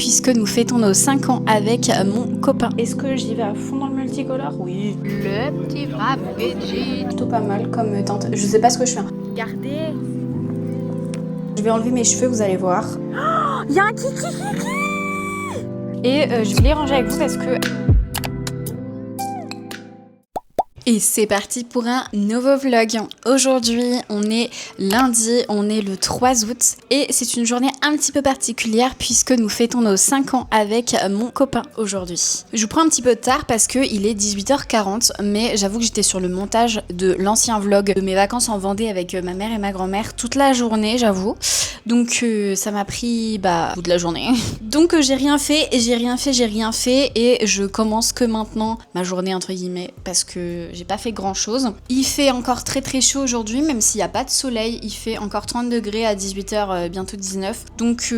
puisque nous fêtons nos 5 ans avec mon copain. Est-ce que j'y vais à fond dans le multicolore? Oui. Le petit frappuccino. Plutôt pas mal comme teinte. Je sais pas ce que je fais. Regardez. Je vais enlever mes cheveux, vous allez voir. Il y a un kiki. Et je voulais ranger avec vous parce que... Et c'est parti pour un nouveau vlog. Aujourd'hui, on est lundi, on est le 3 août et c'est une journée un petit peu particulière puisque nous fêtons nos 5 ans avec mon copain aujourd'hui. Je vous prends un petit peu de tard parce qu'il est 18h40, mais j'avoue que j'étais sur le montage de l'ancien vlog de mes vacances en Vendée avec ma mère et ma grand-mère toute la journée, j'avoue. Donc ça m'a pris toute la journée. Donc j'ai rien fait et je commence que maintenant ma journée entre guillemets parce que j'ai pas fait grand chose. Il fait encore très très chaud aujourd'hui, même s'il n'y a pas de soleil, il fait encore 30 degrés à 18h, bientôt 19. Donc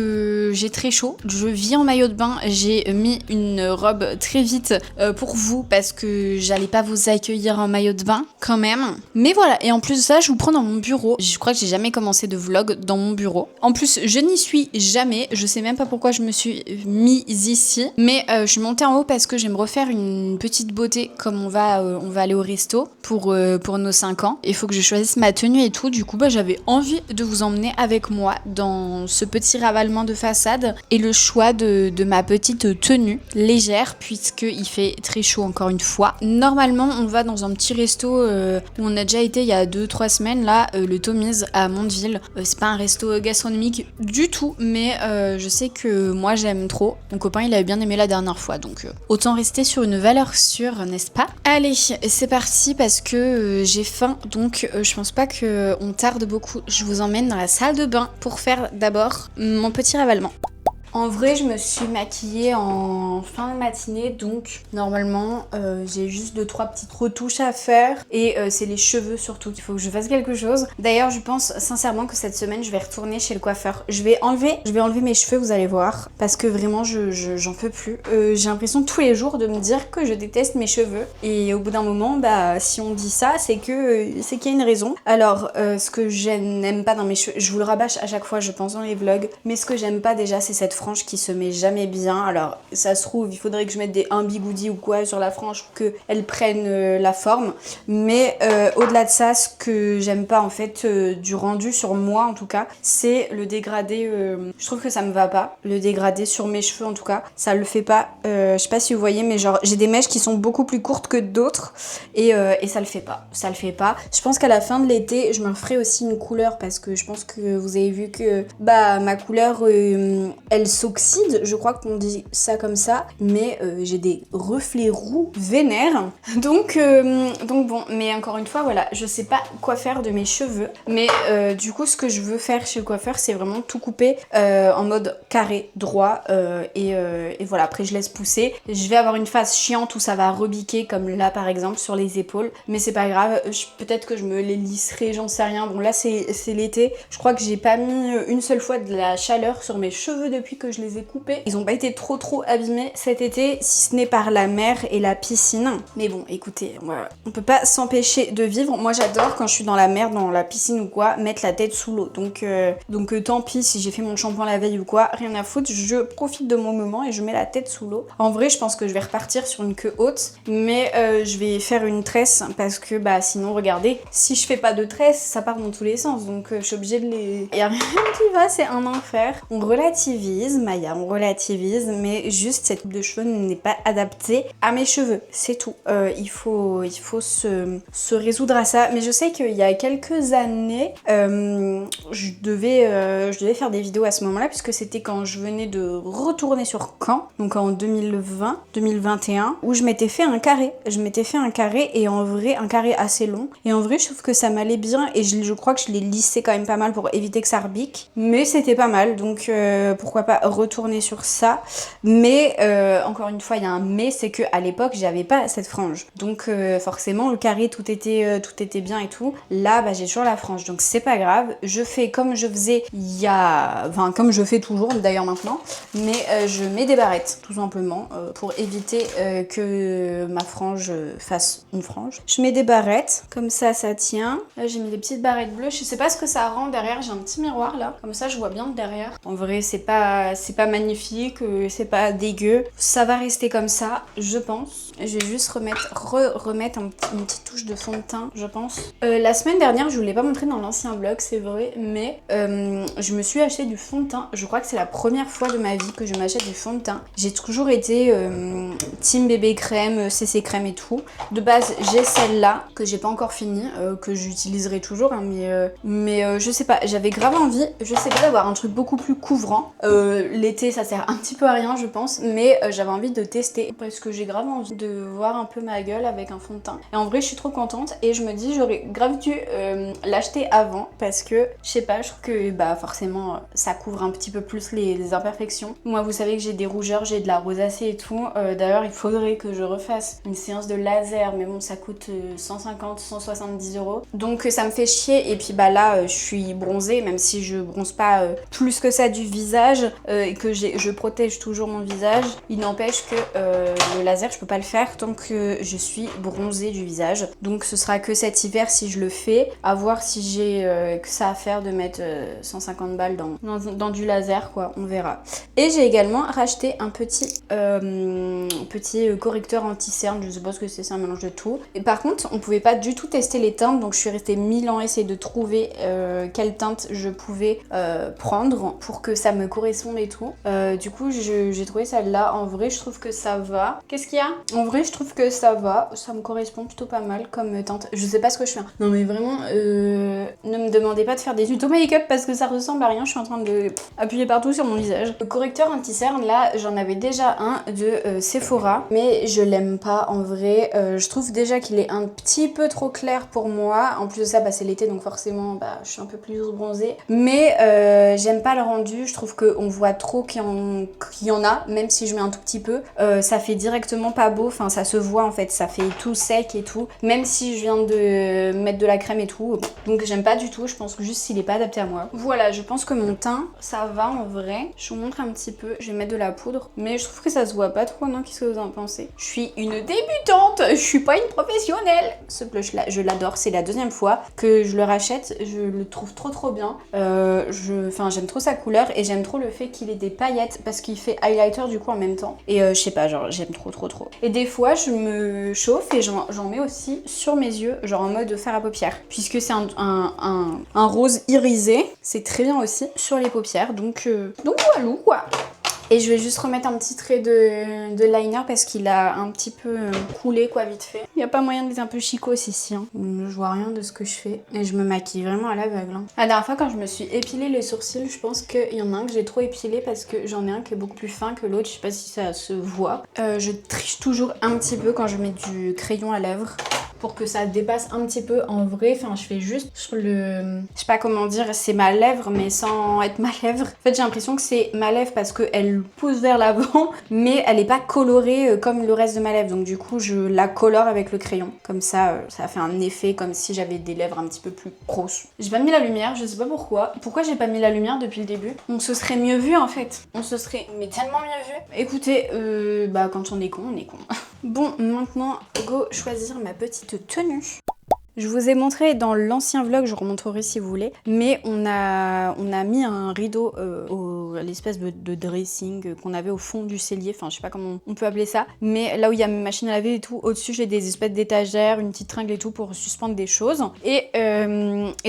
j'ai très chaud. Je vis en maillot de bain, j'ai mis une robe très vite pour vous parce que j'allais pas vous accueillir en maillot de bain quand même. Mais voilà, et en plus de ça, je vous prends dans mon bureau. Je crois que j'ai jamais commencé de vlog dans mon bureau. En plus, je n'y suis jamais. Je sais même pas pourquoi je me suis mise ici. Mais je suis montée en haut parce que je vais me refaire une petite beauté comme on va aller au resto pour nos 5 ans. Il faut que je choisisse ma tenue et tout. Du coup, j'avais envie de vous emmener avec moi dans ce petit ravalement de façade et le choix de ma petite tenue légère puisqu'il fait très chaud encore une fois. Normalement, on va dans un petit resto où on a déjà été il y a 2-3 semaines, là, le Tommy's à Mondeville. C'est pas un resto gastronomique du tout, mais je sais que moi j'aime trop. Mon copain il avait bien aimé la dernière fois, donc autant rester sur une valeur sûre, n'est-ce pas? Allez, c'est parti parce que j'ai faim, donc je pense pas qu'on tarde beaucoup. Je vous emmène dans la salle de bain pour faire d'abord mon petit ravalement. En vrai, je me suis maquillée en fin de matinée, donc normalement j'ai juste 2-3 petites retouches à faire et c'est les cheveux surtout qu'il faut que je fasse quelque chose. D'ailleurs, je pense sincèrement que cette semaine je vais retourner chez le coiffeur. Je vais enlever mes cheveux, vous allez voir, parce que vraiment j'en peux plus. J'ai l'impression tous les jours de me dire que je déteste mes cheveux et au bout d'un moment, si on dit ça, c'est qu'il y a une raison. Alors, ce que je n'aime pas dans mes cheveux, je vous le rabâche à chaque fois, je pense dans les vlogs, mais ce que j'aime pas déjà, c'est cette frange qui se met jamais bien. Alors ça se trouve il faudrait que je mette un bigoudi ou quoi sur la frange pour qu'elle prenne la forme, mais au-delà de ça, ce que j'aime pas en fait du rendu sur moi en tout cas, c'est le dégradé. Je trouve que ça me va pas, le dégradé sur mes cheveux en tout cas, ça le fait pas. Je sais pas si vous voyez, mais genre j'ai des mèches qui sont beaucoup plus courtes que d'autres et ça le fait pas, je pense qu'à la fin de l'été je me ferai aussi une couleur parce que je pense que vous avez vu que ma couleur elle s'oxyde, je crois qu'on dit ça comme ça, mais j'ai des reflets roux vénères. Donc bon, mais encore une fois, voilà, je sais pas quoi faire de mes cheveux, mais du coup, ce que je veux faire chez le coiffeur, c'est vraiment tout couper en mode carré, droit, et voilà, après je laisse pousser. Je vais avoir une phase chiante où ça va rebiquer, comme là par exemple, sur les épaules, mais c'est pas grave, peut-être que je me les lisserai, j'en sais rien. Bon, là c'est l'été, je crois que j'ai pas mis une seule fois de la chaleur sur mes cheveux depuis que je les ai coupés. Ils ont pas été trop abîmés cet été, si ce n'est par la mer et la piscine. Mais bon, écoutez, voilà. On peut pas s'empêcher de vivre. Moi j'adore quand je suis dans la mer, dans la piscine ou quoi, mettre la tête sous l'eau. Donc tant pis si j'ai fait mon shampoing la veille ou quoi, rien à foutre, je profite de mon moment et je mets la tête sous l'eau. En vrai, je pense que je vais repartir sur une queue haute, mais je vais faire une tresse parce que sinon, regardez, si je fais pas de tresse, ça part dans tous les sens. Donc je suis obligée de les... Y a rien qui va, c'est un enfer. On relativise, Maya, on relativise, mais juste cette coupe de cheveux n'est pas adaptée à mes cheveux, c'est tout. Il faut se résoudre à ça. Mais je sais qu'il y a quelques années, je devais faire des vidéos à ce moment-là, puisque c'était quand je venais de retourner sur Caen, donc en 2021, où je m'étais fait un carré. Et en vrai, un carré assez long. Et en vrai, je trouve que ça m'allait bien et je crois que je l'ai lissé quand même pas mal pour éviter que ça rebique. Mais c'était pas mal, donc pourquoi pas retourner sur ça. Mais encore une fois, il y a un mais, c'est que à l'époque j'avais pas cette frange, donc forcément le carré tout était bien et tout. Là j'ai toujours la frange, donc c'est pas grave, je fais comme je faisais comme je fais toujours d'ailleurs maintenant, mais je mets des barrettes tout simplement pour éviter que ma frange fasse une frange. Je mets des barrettes, comme ça tient. Là j'ai mis des petites barrettes bleues, je sais pas ce que ça rend derrière, j'ai un petit miroir là, comme ça je vois bien derrière. En vrai c'est pas c'est pas magnifique, c'est pas dégueu. Ça va rester comme ça, je pense. Je vais juste remettre une petite touche de fond de teint, je pense. La semaine dernière, je vous l'ai pas montré dans l'ancien vlog, c'est vrai, mais je me suis acheté du fond de teint. Je crois que c'est la première fois de ma vie que je m'achète du fond de teint. J'ai toujours été team bébé crème, CC crème et tout. De base, j'ai celle-là que j'ai pas encore finie, que j'utiliserai toujours, hein, mais je sais pas, j'avais grave envie, je sais pas, d'avoir un truc beaucoup plus couvrant. L'été, ça sert un petit peu à rien, je pense, mais j'avais envie de tester parce que j'ai grave envie de voir un peu ma gueule avec un fond de teint. Et en vrai, je suis trop contente et je me dis, j'aurais grave dû l'acheter avant parce que, je sais pas, je trouve que bah forcément, ça couvre un petit peu plus les imperfections. Moi, vous savez que j'ai des rougeurs, j'ai de la rosacée et tout. D'ailleurs, il faudrait que je refasse une séance de laser, mais bon, ça coûte 150-170 €. Donc ça me fait chier. Et puis bah là, je suis bronzée, même si je bronze pas plus que ça du visage et que je protège toujours mon visage. Il n'empêche que le laser, je peux pas le faire tant que je suis bronzée du visage. Donc ce sera que cet hiver si je le fais. À voir si j'ai que ça à faire de mettre 150 balles dans du laser, quoi. On verra. Et j'ai également racheté un petit correcteur anti-cerne. Je sais pas ce que c'est un mélange de tout. Et par contre, on pouvait pas du tout tester les teintes, donc je suis restée 1000 ans à essayer de trouver quelle teinte je pouvais prendre pour que ça me corresponde et tout. Du coup, j'ai trouvé celle-là. En vrai, je trouve que ça va. Qu'est-ce qu'il y a? En vrai, je trouve que ça va. Ça me correspond plutôt pas mal comme teinte. Je sais pas ce que je fais. Non, mais vraiment, ne me demandez pas de faire des tutos make-up parce que ça ressemble à rien. Je suis en train de appuyer partout sur mon visage. Le correcteur anti-cerne, là, j'en avais déjà un de Sephora, mais je l'aime pas en vrai. Je trouve déjà qu'il est un petit peu trop clair pour moi. En plus de ça, bah, c'est l'été, donc forcément, bah, je suis un peu plus bronzée. Mais j'aime pas le rendu. Je trouve qu'on voit trop qu'il y en a, même si je mets un tout petit peu. Ça fait directement pas beau. Enfin, ça se voit en fait. Ça fait tout sec et tout. Même si je viens de mettre de la crème et tout. Donc j'aime pas du tout. Je pense que juste s'il est pas adapté à moi. Voilà, je pense que mon teint, ça va en vrai. Je vous montre un petit peu. Je vais mettre de la poudre. Mais je trouve que ça se voit pas trop, non? Qu'est-ce que vous en pensez? Je suis une débutante. Je suis pas une professionnelle. Ce blush là, je l'adore. C'est la deuxième fois que je le rachète. Je le trouve trop bien. J'aime trop sa couleur et j'aime trop le fait qu'il ait des paillettes parce qu'il fait highlighter du coup en même temps. Et je sais pas, genre j'aime trop. Et des fois, je me chauffe et j'en mets aussi sur mes yeux, genre en mode fer à paupières. Puisque c'est un rose irisé, c'est très bien aussi sur les paupières. Donc voilà quoi. Et je vais juste remettre un petit trait de liner parce qu'il a un petit peu coulé quoi vite fait. Il n'y a pas moyen d'être un peu chicos ici. Hein. Je vois rien de ce que je fais. Et je me maquille vraiment à l'aveugle. Hein. La dernière fois quand je me suis épilé les sourcils, je pense qu'il y en a un que j'ai trop épilé parce que j'en ai un qui est beaucoup plus fin que l'autre. Je sais pas si ça se voit. Je triche toujours un petit peu quand je mets du crayon à lèvres. Pour que ça dépasse un petit peu en vrai. Enfin, je fais juste sur le... Je sais pas comment dire, c'est ma lèvre, mais sans être ma lèvre. En fait, j'ai l'impression que c'est ma lèvre parce qu'elle pousse vers l'avant, mais elle est pas colorée comme le reste de ma lèvre. Donc du coup, je la colore avec le crayon. Comme ça, ça fait un effet comme si j'avais des lèvres un petit peu plus grosses. J'ai pas mis la lumière, je sais pas pourquoi. Pourquoi j'ai pas mis la lumière depuis le début? On se serait mieux vu en fait. On se serait mais tellement mieux vu. Écoutez, bah quand on est con, on est con. Bon, maintenant, go choisir ma petite tenue. Je vous ai montré dans l'ancien vlog, je remontrerai si vous voulez, mais on a mis un rideau à l'espèce de dressing qu'on avait au fond du cellier, enfin je sais pas comment on peut appeler ça, mais là où il y a ma machine à laver et tout, au-dessus j'ai des espèces d'étagères, une petite tringle et tout pour suspendre des choses. Et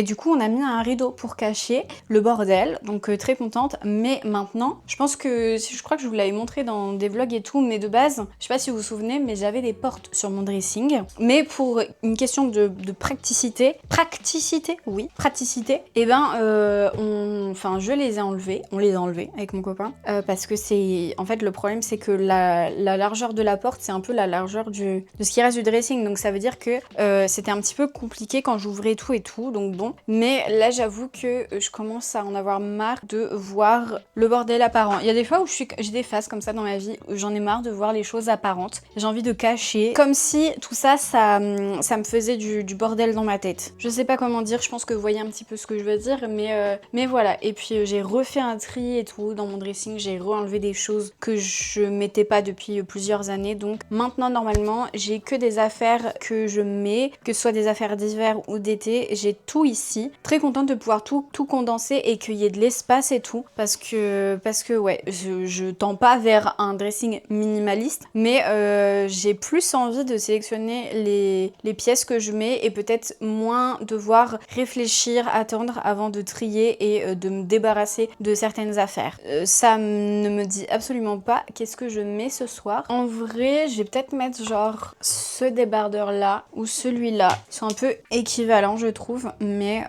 du coup on a mis un rideau pour cacher le bordel, donc très contente, mais maintenant, je pense que, je crois que je vous l'avais montré dans des vlogs et tout, mais de base, je sais pas si vous vous souvenez, mais j'avais des portes sur mon dressing, mais pour une question de praticité, et ben je les ai enlevés, on les a enlevés avec mon copain parce que c'est, en fait le problème c'est que la largeur de la porte c'est un peu la largeur de ce qui reste du dressing, donc ça veut dire que c'était un petit peu compliqué quand j'ouvrais tout et tout, donc bon, mais là j'avoue que je commence à en avoir marre de voir le bordel apparent. Il y a des fois où j'ai des phases comme ça dans ma vie où j'en ai marre de voir les choses apparentes, j'ai envie de cacher, comme si tout ça me faisait du bordel bordel dans ma tête. Je sais pas comment dire, je pense que vous voyez un petit peu ce que je veux dire, mais voilà. Et puis j'ai refait un tri et tout dans mon dressing, j'ai re-enlevé des choses que je mettais pas depuis plusieurs années. Donc maintenant normalement j'ai que des affaires que je mets, que ce soit des affaires d'hiver ou d'été, j'ai tout ici. Très contente de pouvoir tout condenser et qu'il y ait de l'espace et tout, parce que ouais, je tends pas vers un dressing minimaliste, mais j'ai plus envie de sélectionner les pièces que je mets et peut-être moins devoir réfléchir, attendre avant de trier et de me débarrasser de certaines affaires. Ça ne me dit absolument pas qu'est-ce que je mets ce soir. En vrai, je vais peut-être mettre genre ce débardeur là ou celui-là. Ils sont un peu équivalents je trouve, mais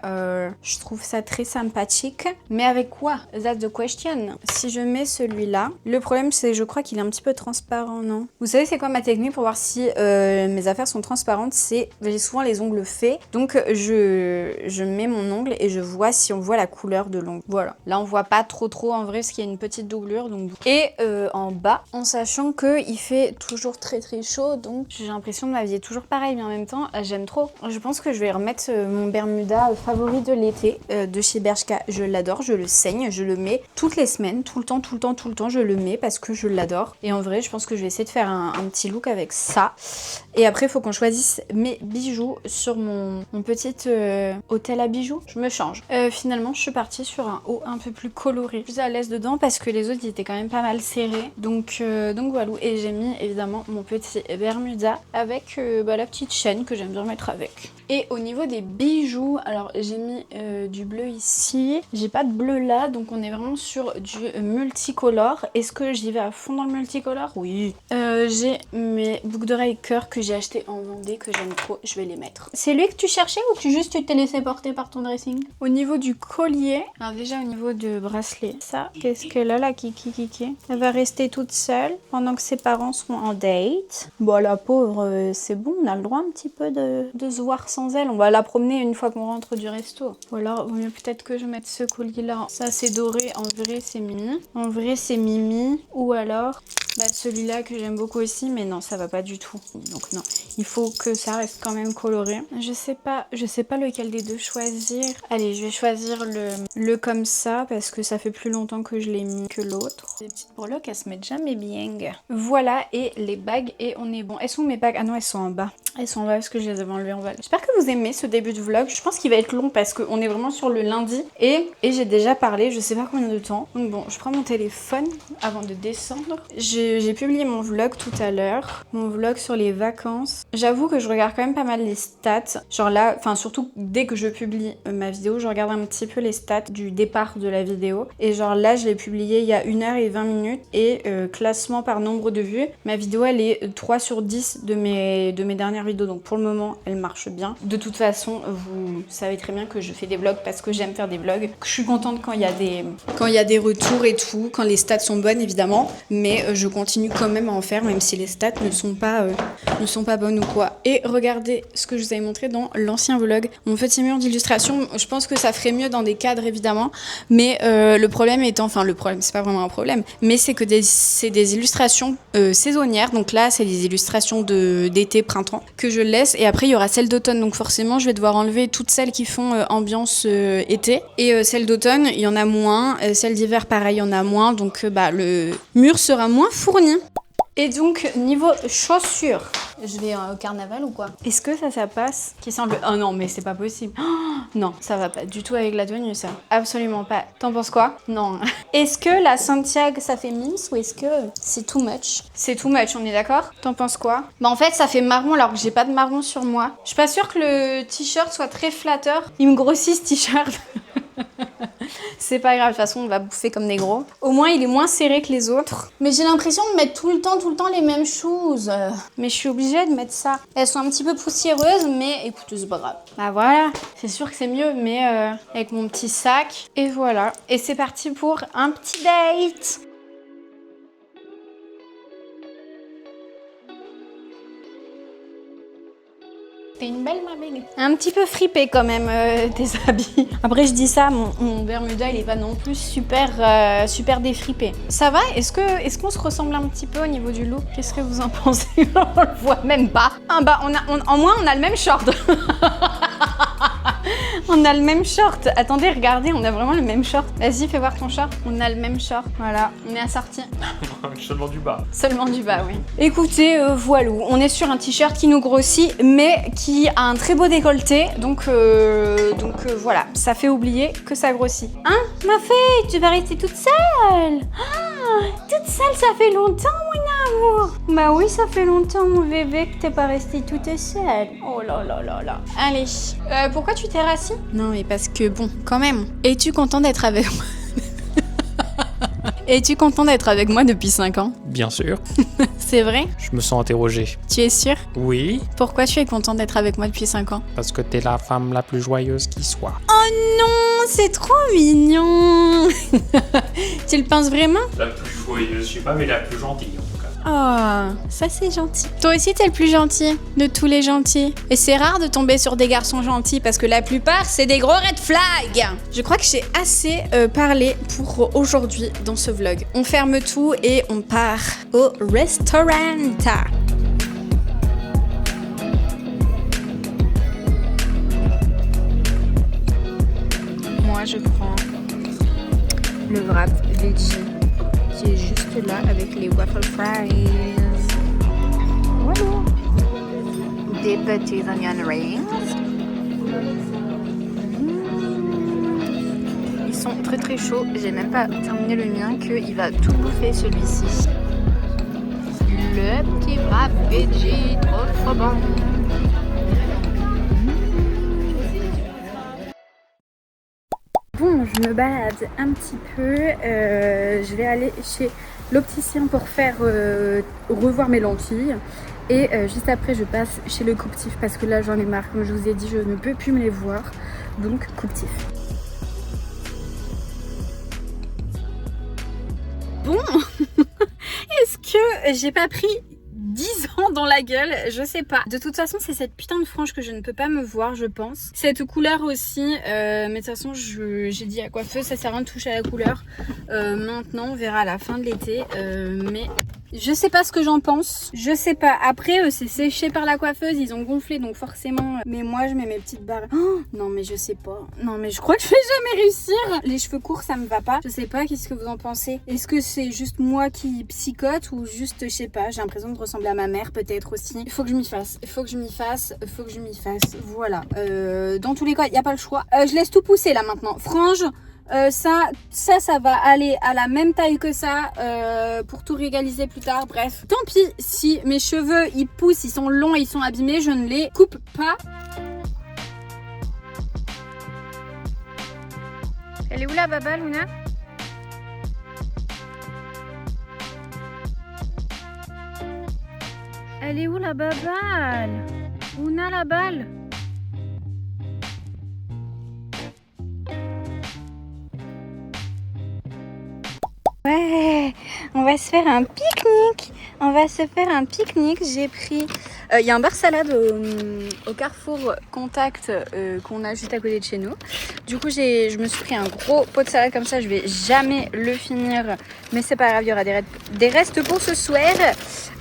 je trouve ça très sympathique. Mais avec quoi? That's the question. Si je mets celui-là, le problème c'est je crois qu'il est un petit peu transparent, non? Vous savez c'est quoi ma technique pour voir si mes affaires sont transparentes? C'est, j'ai souvent les ongles faits, donc je mets mon ongle et je vois si on voit la couleur de l'ongle. Voilà. Là on voit pas trop en vrai parce qu'il y a une petite doublure. Donc... Et en bas, en sachant qu'il fait toujours très chaud, donc j'ai l'impression de m'habiller toujours pareil, mais en même temps j'aime trop. Je pense que je vais remettre mon Bermuda favori de l'été de chez Bershka. Je l'adore, je le saigne, je le mets toutes les semaines, tout le temps, je le mets parce que je l'adore. Et en vrai, je pense que je vais essayer de faire un petit look avec ça. Et après, il faut qu'on choisisse mes bijoux sur mon petit hôtel à bijoux. Je me change. Finalement, je suis partie sur un haut un peu plus coloré, plus à l'aise dedans parce que les autres ils étaient quand même pas mal serrés. Donc voilà. Et j'ai mis évidemment mon petit Bermuda avec la petite chaîne que j'aime bien mettre avec. Et au niveau des bijoux, alors j'ai mis du bleu ici. J'ai pas de bleu là, donc on est vraiment sur du multicolore. Est-ce que j'y vais à fond dans le multicolore? Oui. J'ai mes boucles d'oreilles cœur que j'ai acheté en Vendée, que j'aime trop. Je vais les mettre. C'est lui que tu cherchais ou tu t'es laissé porter par ton dressing? Au niveau du collier, alors déjà au niveau de bracelet, ça, qu'est-ce que là, la Kiki, elle va rester toute seule pendant que ses parents sont en date. Bon, la pauvre, c'est bon, on a le droit un petit peu de se voir sans elle. On va la promener une fois qu'on rentre du resto. Ou alors, vaut mieux peut-être que je mette ce collier-là. Ça, c'est doré. En vrai, c'est Mimi. En vrai, c'est Mimi. Ou alors, celui-là que j'aime beaucoup aussi, mais non, ça va pas du tout. Donc non, il faut que ça reste quand même coloré. Je sais pas lequel des deux choisir. Allez, je vais choisir le comme ça parce que ça fait plus longtemps que je l'ai mis que l'autre. Les petites breloques, elles se mettent jamais bien. Voilà, et les bagues, et on est bon. Elles sont où mes bagues? Ah non, elles sont en bas. Elles sont en bas parce que je les avais enlevées en bas. J'espère que vous aimez ce début de vlog. Je pense qu'il va être long parce qu'on est vraiment sur le lundi. Et j'ai déjà parlé, je sais pas combien de temps. Donc bon, je prends mon téléphone avant de descendre. J'ai publié mon vlog tout à l'heure. Mon vlog sur les vacances. J'avoue que je regarde quand même pas mal les stats. Genre là, enfin surtout dès que je publie ma vidéo, je regarde un petit peu les stats du départ de la vidéo. Et genre là, je l'ai publié il y a 1h20. Et classement par nombre de vues. Ma vidéo, elle est 3 sur 10 de mes dernières vidéos. Donc pour le moment, elle marche bien. De toute façon, vous savez très bien que je fais des vlogs parce que j'aime faire des vlogs. Je suis contente quand il y a des retours et tout. Quand les stats sont bonnes, évidemment. Mais je continue quand même à en faire, même si les stats ne sont pas bonnes ou quoi. Et regardez ce que je vous avais montré dans l'ancien vlog. Mon petit mur d'illustration, je pense que ça ferait mieux dans des cadres, évidemment. Mais le problème étant, enfin le problème, c'est pas vraiment un problème, mais c'est que c'est des illustrations saisonnières. Donc là, c'est des illustrations d'été, printemps, que je laisse. Et après, il y aura celles d'automne. Donc forcément, je vais devoir enlever toutes celles qui font ambiance été. Et celles d'automne, il y en a moins. Celles d'hiver, pareil, il y en a moins. Donc le mur sera moins fourni. Et donc, niveau chaussures, je vais au carnaval ou quoi? Est-ce que ça passe? Qui semble... Oh non, mais c'est pas possible. Oh, non, ça va pas du tout avec la tenue, ça. Absolument pas. T'en penses quoi? Non. Est-ce que la Santiago, ça fait mims ou est-ce que c'est too much? C'est too much, on est d'accord? T'en penses quoi? En fait, ça fait marron alors que j'ai pas de marron sur moi. Je suis pas sûre que le t-shirt soit très flatteur. Il me grossit ce t-shirt. C'est pas grave, de toute façon on va bouffer comme des gros. Au moins il est moins serré que les autres. Mais j'ai l'impression de mettre tout le temps les mêmes choses. Mais je suis obligée de mettre ça. Elles sont un petit peu poussiéreuses, mais écoute, c'est pas grave. Bah voilà, c'est sûr que c'est mieux, mais avec mon petit sac. Et voilà. Et c'est parti pour un petit date. T'es une belle ma belle. Un petit peu fripé quand même tes habits. Après je dis ça, mon Bermuda il est pas non plus super défripé. Ça va? Est-ce qu'on se ressemble un petit peu au niveau du look? Qu'est-ce que vous en pensez? On le voit même pas. Ah bah en moins on a le même short. On a le même short. Attendez, regardez, on a vraiment le même short. Vas-y, fais voir ton short. On a le même short. Voilà, on est assortis. Seulement du bas. Seulement du bas, oui. Écoutez, voilà, on est sur un t-shirt qui nous grossit, mais qui a un très beau décolleté. Donc voilà, ça fait oublier que ça grossit. Hein, ma fille, tu vas rester toute seule? Ah, toute seule, ça fait longtemps, mon amour. Bah oui, ça fait longtemps, mon bébé, que t'es pas restée toute seule. Oh là là là là. Allez, pourquoi tu t'es rassis? Non, mais parce que bon, quand même. Es-tu content d'être avec moi? Es-tu content d'être avec moi depuis 5 ans? Bien sûr. C'est vrai? Je me sens interrogé. Tu es sûr? Oui, Pourquoi tu es content d'être avec moi depuis 5 ans? parce que t'es la femme la plus joyeuse qui soit. Oh non, c'est trop mignon. Tu le penses vraiment? La plus joyeuse, je sais pas, mais la plus gentille en tout cas. Oh, ça c'est gentil. Toi aussi t'es le plus gentil de tous les gentils. Et c'est rare de tomber sur des garçons gentils parce que la plupart c'est des gros red flags. Je crois que j'ai assez parlé pour aujourd'hui dans ce vlog. On ferme tout et on part au restaurant. Moi je prends le wrap veggie qui est juste là avec les waffle fries. Voilà. Des petits onion rings. Ils sont très très chauds. J'ai même pas terminé le mien qu'il va tout bouffer celui-ci. Le petit wrap veggie, trop bon. Bon, je me balade un petit peu. Je vais aller chez l'opticien pour faire revoir mes lentilles. Et juste après, je passe chez le couptif parce que là, j'en ai marre. Comme je vous ai dit, je ne peux plus me les voir. Donc, couptif. Bon, est-ce que j'ai pas pris 10 ans dans la gueule, je sais pas. De toute façon, c'est cette putain de frange que je ne peux pas me voir, je pense. Cette couleur aussi, mais de toute façon, j'ai dit à coiffeuse, ça sert à rien de toucher à la couleur. Maintenant, on verra à la fin de l'été, mais je sais pas ce que j'en pense. Je sais pas. Après, c'est séché par la coiffeuse, ils ont gonflé, donc forcément. Mais moi, je mets mes petites barres. Oh, non, mais je sais pas. Non, mais je crois que je vais jamais réussir. Les cheveux courts, ça me va pas. Je sais pas, qu'est-ce que vous en pensez? Est-ce que c'est juste moi qui psychote ou juste, je sais pas, j'ai l'impression de ressembler à ma mère, peut-être aussi. Il faut que je m'y fasse. Il faut que je m'y fasse. Il faut que je m'y fasse. Voilà. Dans tous les cas, il n'y a pas le choix. Je laisse tout pousser là maintenant. Frange. Ça va aller à la même taille que ça pour tout régaliser plus tard. Bref, tant pis si mes cheveux ils poussent, ils sont longs, ils sont abîmés, je ne les coupe pas. Elle est où la baba, Luna? Elle est où la baballe? Luna, la balle? Ouais, on va se faire un pique-nique. On va se faire un pique-nique. J'ai pris... Il y a un bar salade au Carrefour Contact qu'on a juste à côté de chez nous. Du coup, je me suis pris un gros pot de salade comme ça. Je vais jamais le finir. Mais c'est pas grave, il y aura des restes pour ce soir.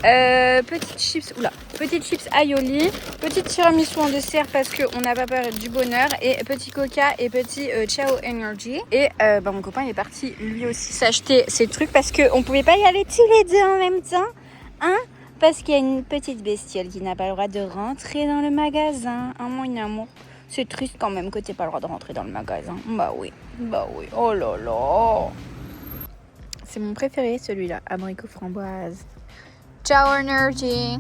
Petites chips aioli. Petite tiramisu en dessert parce qu'on n'a pas peur du bonheur. Et petit coca et petit Ciao Energy. Et mon copain il est parti lui aussi s'acheter ces trucs parce qu'on pouvait pas y aller tous les deux en même temps. Hein? Parce qu'il y a une petite bestiole qui n'a pas le droit de rentrer dans le magasin. Hein, mon amour? C'est triste quand même que tu n'aies pas le droit de rentrer dans le magasin. Bah oui. Oh là là. C'est mon préféré celui-là, abricot framboise. Ciao Energy.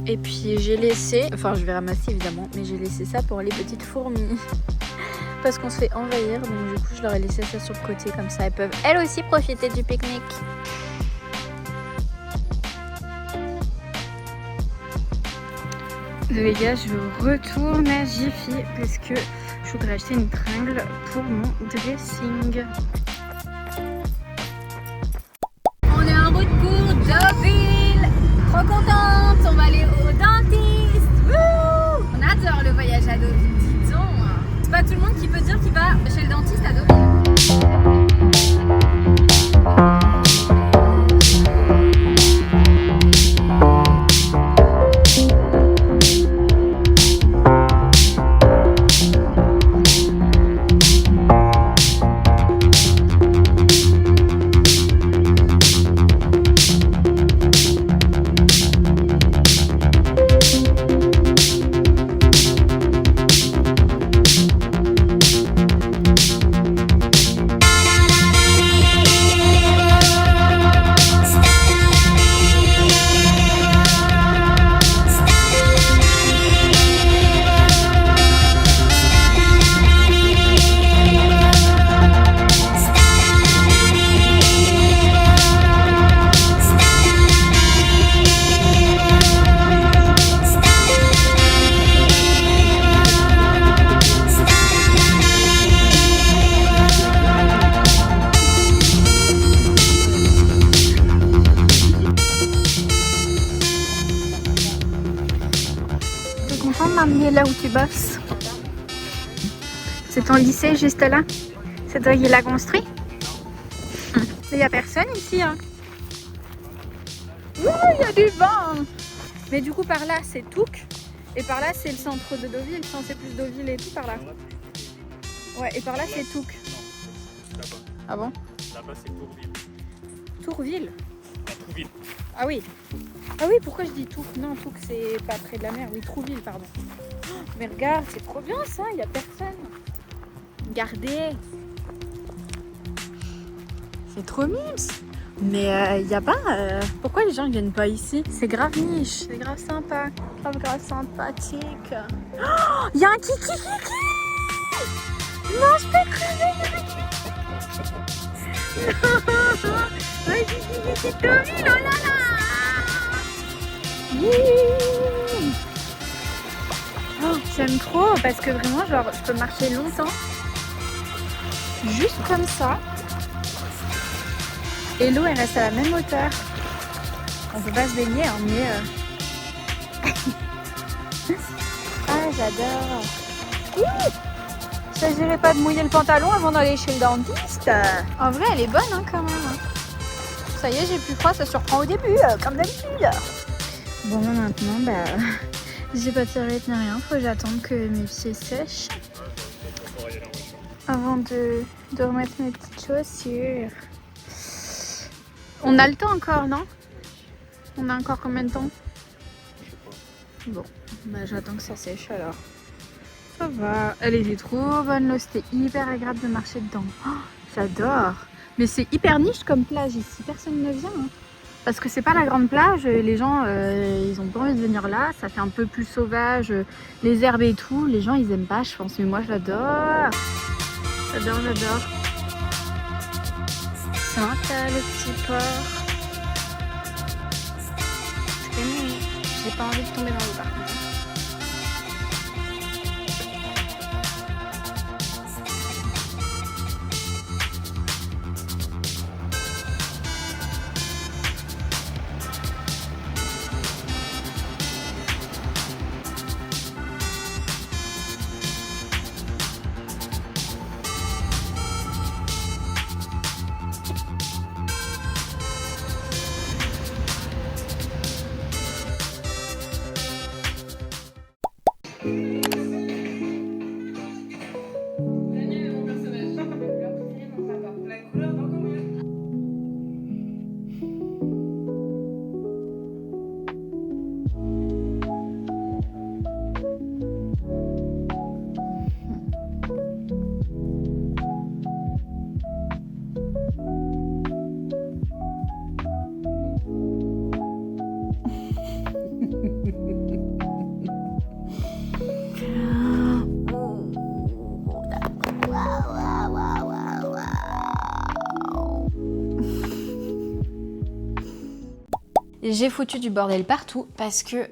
Et puis j'ai laissé, enfin je vais ramasser évidemment, mais j'ai laissé ça pour les petites fourmis. Parce qu'on se fait envahir, donc du coup je leur ai laissé ça sur le côté, comme ça elles peuvent elles aussi profiter du pique-nique. Les gars, je retourne à Jiffy parce que je voudrais acheter une tringle pour mon dressing. On est en route pour Deauville. Trop contente, on va aller au dentiste. Wouh, on adore le voyage à Deauville, dis donc. C'est pas tout le monde qui peut dire qu'il va chez le dentiste à Deauville. m'emmener là où tu bosses? C'est ton lycée juste là? C'est toi qui l'as construit? Il n'y a personne ici, hein? Ouh, il y a du vent! Mais du coup, par là, c'est Touques. Et par là, c'est le centre de Deauville. Enfin, c'est plus Deauville et tout par là. Ouais, et par là, c'est Touques. Là-bas. Ah bon? Là-bas, c'est Tourville. Tourville? Tourville. Ah oui. Ah oui, pourquoi je dis Touques? Non, Touques, c'est pas près de la mer. Oui, Trouville, pardon. Mais regarde, c'est trop bien ça, il n'y a personne. Regardez. C'est trop mimes. Mais il y a pas... Pourquoi les gens ne viennent pas ici? C'est grave niche, c'est grave sympa. Grave sympathique. Oh, il y a un kiki. Non, je peux crever, il y a un kiki. Ouais, c'est Deauville, oh là là. Oh, j'aime trop parce que vraiment, genre, je peux marcher longtemps. Juste comme ça. Et l'eau, elle reste à la même hauteur. On peut pas se baigner, hein, mais... Ah, j'adore. Il s'agirait pas de mouiller le pantalon avant d'aller chez le dentiste. En vrai, elle est bonne, hein, quand même. Ça y est, j'ai plus froid, ça surprend au début, comme d'habitude. Bon, maintenant, bah... j'ai pas de serviette ni rien. Faut que j'attende que mes pieds sèchent. Avant de remettre mes petites chaussures. On a le temps encore, non? On a encore combien de temps? Bon, bah j'attends que ça sèche alors. Ça va. Elle était trop bonne l'eau, c'était hyper agréable de marcher dedans. Oh, j'adore. Mais c'est hyper niche comme plage ici, personne ne vient. Hein. Parce que c'est pas la grande plage, les gens ils ont pas envie de venir là, ça fait un peu plus sauvage, les herbes et tout, les gens ils aiment pas je pense, mais moi j'adore. J'adore. Sympa le petit port. Très mignon. J'ai pas envie de tomber dans l'eau par contre. J'ai foutu du bordel partout parce que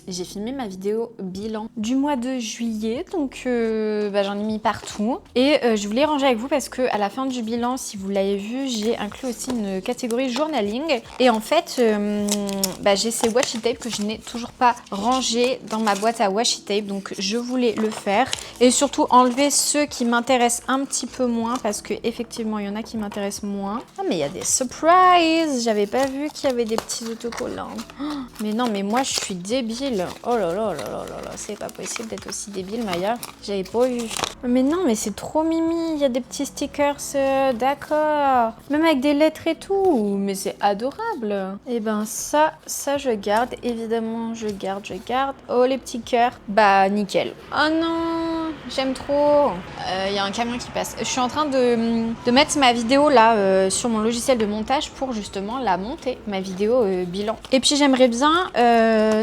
j'ai filmé ma vidéo bilan du mois de juillet, donc j'en ai mis partout. Et je voulais ranger avec vous parce que à la fin du bilan, si vous l'avez vu, j'ai inclus aussi une catégorie journaling. Et en fait, j'ai ces washi tape que je n'ai toujours pas rangé dans ma boîte à washi tape, donc je voulais le faire. Et surtout enlever ceux qui m'intéressent un petit peu moins parce que effectivement, il y en a qui m'intéressent moins. Ah mais il y a des surprises, j'avais pas vu qu'il y avait des petits autocollants. Oh, mais non, mais moi je suis débile. Oh là là là là là là, c'est pas possible d'être aussi débile, Maya. J'avais pas vu. Mais non, mais c'est trop mimi. Il y a des petits stickers, d'accord. Même avec des lettres et tout. Mais c'est adorable. Et ben ça je garde. Évidemment, je garde. Oh, les petits cœurs. Bah, nickel. Oh non, j'aime trop. Il y a un camion qui passe. Je suis en train de mettre ma vidéo là sur mon logiciel de montage pour justement la monter, ma vidéo bilan. Et puis j'aimerais bien,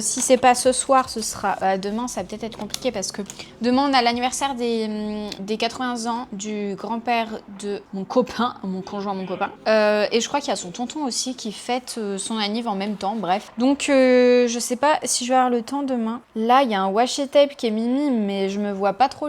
si c'est pas ce soir, ce sera demain, ça va peut-être être compliqué parce que demain on a l'anniversaire des 80 ans du grand-père de mon copain, mon conjoint, mon copain. Et je crois qu'il y a son tonton aussi qui fête son anniv en même temps, bref. Donc je sais pas si je vais avoir le temps demain. Là, il y a un washi tape qui est mimi, mais je me vois pas trop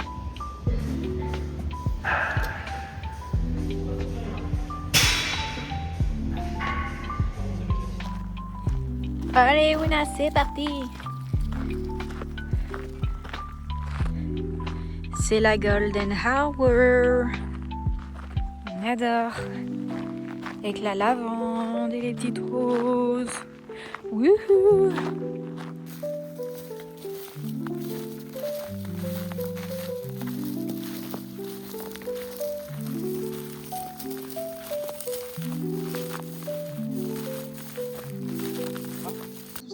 Allez Ouna, c'est parti. C'est la golden hour. On adore. Avec la lavande et les petites roses. Wouhou.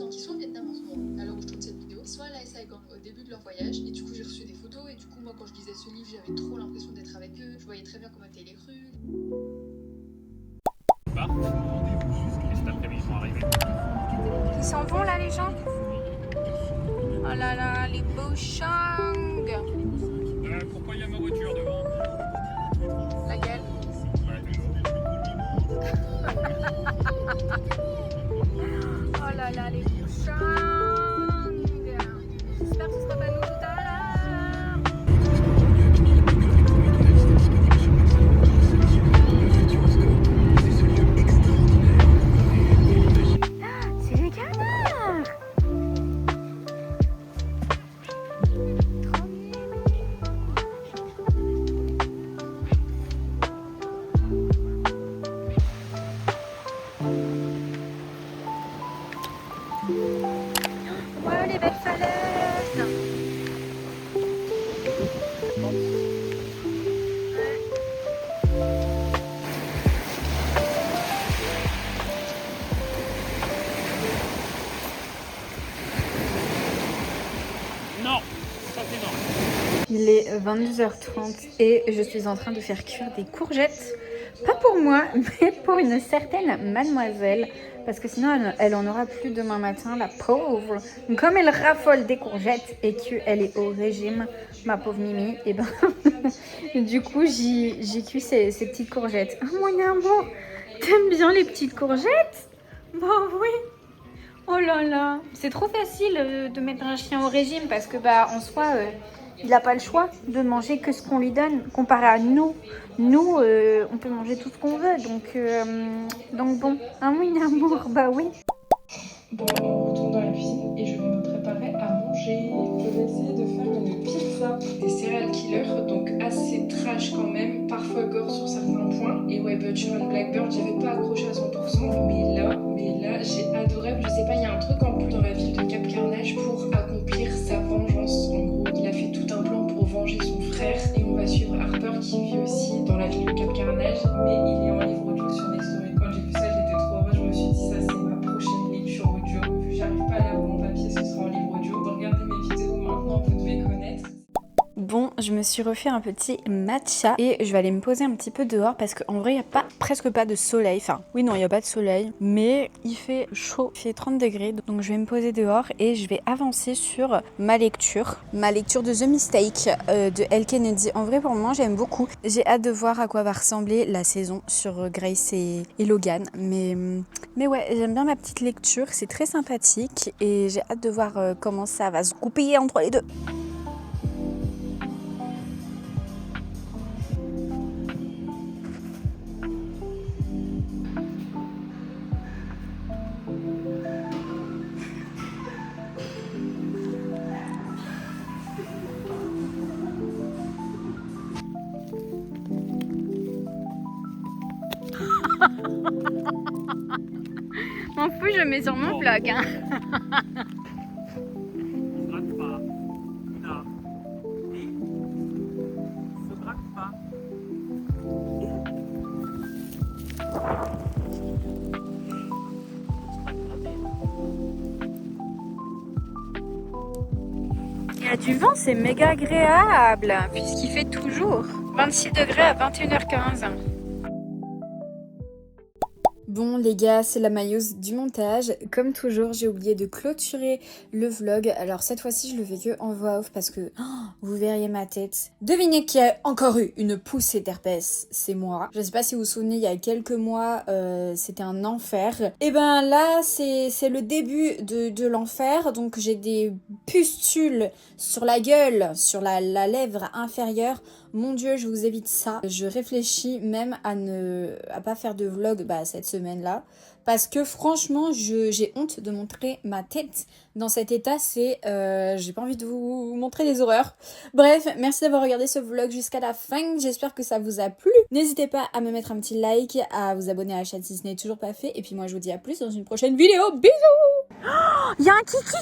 Qui sont au Vietnam en ce moment, à l'heure où je tourne cette vidéo. Ils sont allés à Saigon au début de leur voyage et du coup j'ai reçu des photos et du coup moi quand je lisais ce livre j'avais trop l'impression d'être avec eux, je voyais très bien comment étaient les rues. Et cet après-midi, ils sont arrivés. Ils s'en vont là les gens. Oh là là, les bouchons. Pourquoi il y a ma voiture devant? Laquelle? Voilà, Oh là là, les bouchons. J'espère que ce sera pas nous tout à l'heure. C'est les canards. Ouais, les belles falaises. non, ça c'est non. Il est 22h30 et je suis en train de faire cuire des courgettes. Pas pour moi, mais pour une certaine mademoiselle. Parce que sinon, elle en aura plus demain matin, la pauvre. Donc, comme elle raffole des courgettes et qu'elle est au régime, ma pauvre Mimi, et ben, du coup, j'ai cuit ces petites courgettes. Ah, mon amour, t'aimes bien les petites courgettes? Bah oui. Oh là là, c'est trop facile de mettre un chien au régime parce que bah en soi, il n'a pas le choix de manger que ce qu'on lui donne comparé à nous. Nous, on peut manger tout ce qu'on veut, donc bon, un oui, amour, bah oui. Bon, on retourne dans la cuisine et je vais me préparer à manger. Je vais essayer de faire une pizza. Des serial killers, donc assez trash quand même, parfois gore sur certains points. Et ouais, Butcher and Blackbird, j'avais pas accroché à 100%, mais là, j'ai adoré. Je sais pas, il y a un truc en plus dans la ville de Cap Carnage pour accomplir sa vengeance. En gros, il a fait tout un plan pour venger son frère. Et on va suivre Harper qui vit aussi dans la ville de Cap Carnage, mais il est en livre audio sur des stories. Quand j'ai vu ça, j'étais trop heureuse. Je me suis dit, ça, c'est ma prochaine lecture audio. Vu que j'arrive pas à lire mon papier, ce sera en livre audio. Donc regardez mes vidéos maintenant, vous devez connaître. Bon, je me suis refait un petit matcha et je vais aller me poser un petit peu dehors parce qu'en vrai, il n'y a presque pas de soleil. Enfin, oui, non, il n'y a pas de soleil, mais il fait chaud, il fait 30 degrés. Donc je vais me poser dehors et je vais avancer sur ma lecture de The Mistake de Elle Kennedy. En vrai, pour moi, j'aime beaucoup. J'ai hâte de voir à quoi va ressembler la saison sur Grace et Logan. Mais ouais, j'aime bien ma petite lecture, c'est très sympathique et j'ai hâte de voir comment ça va se goupiller entre les deux. M'en fous, je mets sur mon vlog. Hein. Se drague pas. Ouna. Oui. Se drague pas. Il y a du vent, c'est méga agréable, puisqu'il fait toujours 26 degrés à 21h15. Bon les gars, c'est la mailleuse du montage. Comme toujours, j'ai oublié de clôturer le vlog. Alors cette fois-ci, je le fais que en voix off parce que vous verriez ma tête. Devinez qui a encore eu une poussée d'herpès, c'est moi. Je sais pas si vous vous souvenez, il y a quelques mois, c'était un enfer. Et ben là, c'est le début de l'enfer. Donc j'ai des pustules sur la gueule, sur la lèvre inférieure. Mon Dieu, je vous évite ça. Je réfléchis même à pas faire de vlog cette semaine-là. là. Parce que franchement, j'ai honte de montrer ma tête dans cet état. J'ai pas envie de vous montrer des horreurs. Bref, merci d'avoir regardé ce vlog jusqu'à la fin. J'espère que ça vous a plu. N'hésitez pas à me mettre un petit like, à vous abonner à la chaîne si ce n'est toujours pas fait. Et puis moi, je vous dis à plus dans une prochaine vidéo. Bisous! Il y a un kiki.